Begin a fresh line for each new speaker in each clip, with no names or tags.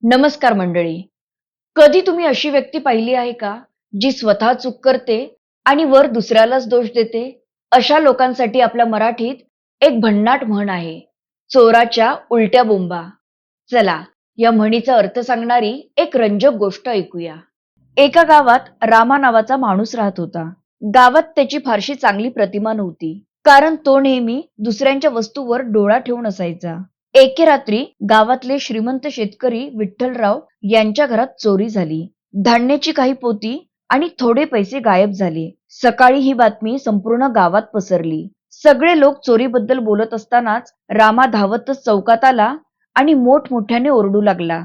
नमस्कार मंडळी. कधी तुम्ही अशी व्यक्ती पाहिली आहे का, जी स्वतः चूक करते आणि वर दुसऱ्यालाच दोष देते? अशा लोकांसाठी आपल्या मराठीत एक भन्नाट म्हण आहे, चोराच्या उलट्या बोंबा. चला, या म्हणीचा अर्थ सांगणारी एक रंजक गोष्ट ऐकूया. एका गावात रामा नावाचा माणूस राहत होता. गावात त्याची फारशी चांगली प्रतिमा नव्हती, कारण तो नेहमी दुसऱ्यांच्या वस्तूवर डोळा ठेवून असायचा. एके रात्री गावातले श्रीमंत शेतकरी विठ्ठलराव यांच्या घरात चोरी झाली. धान्याची काही पोती आणि थोडे पैसे गायब झाले. सकाळी ही बातमी संपूर्ण गावात पसरली. सगळे लोक चोरीबद्दल बोलत असतानाच रामा धावतच चौकात आला आणि मोठमोठ्याने ओरडू लागला,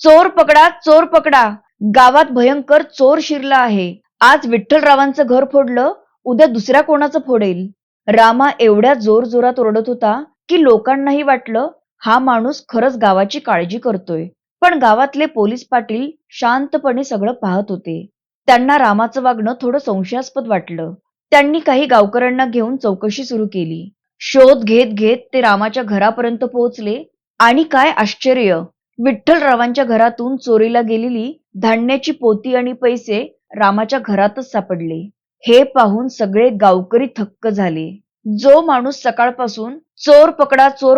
चोर पकडा, चोर पकडा, गावात भयंकर चोर शिरला आहे. आज विठ्ठलरावांचं घर फोडलं, उद्या दुसऱ्या कोणाचं फोडेल. रामा एवढ्या जोर जोरात ओरडत होता की लोकांनाही वाटलं हा माणूस खरंच गावाची काळजी करतोय. पण गावातले पोलीस पाटील शांतपणे सगळं पाहत होते. त्यांना रामाचं वागणं थोडं संशयास्पद वाटलं. त्यांनी काही गावकऱ्यांना घेऊन चौकशी सुरू केली. शोध घेत घेत ते रामाच्या घरापर्यंत पोहोचले आणि काय आश्चर्य, विठ्ठलरावांच्या घरातून चोरीला गेलेली धान्याची पोती आणि पैसे रामाच्या घरातच सापडले. हे पाहून सगळे गावकरी थक्क झाले. जो माणूस सकाळपासून चोर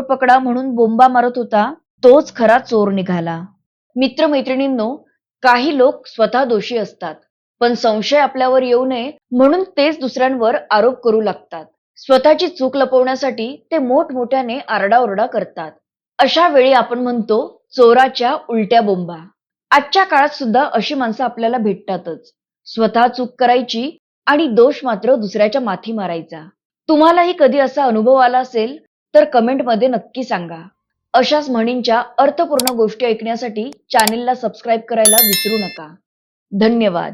पकडा म्हणून बोंबा मारत होता, तोच खरा चोर निघाला. मित्रमैत्रिणींनो, काही लोक स्वतः दोषी असतात, पण संशय आपल्यावर येऊ नये म्हणून तेच दुसऱ्यांवर आरोप करू लागतात. स्वतःची चूक लपवण्यासाठी ते मोठमोठ्याने आरडाओरडा करतात. अशा वेळी आपण म्हणतो, चोराच्या उलट्या बोंबा. आजच्या काळात सुद्धा अशी माणसं आपल्याला भेटतातच. स्वतः चूक करायची आणि दोष मात्र दुसऱ्याच्या माथी मारायचा. तुम्हालाही कधी असा अनुभव आला असेल तर कमेंटमध्ये नक्की सांगा. अशाच म्हणींच्या अर्थपूर्ण गोष्टी ऐकण्यासाठी चॅनेलला सबस्क्राईब करायला विसरू नका. धन्यवाद.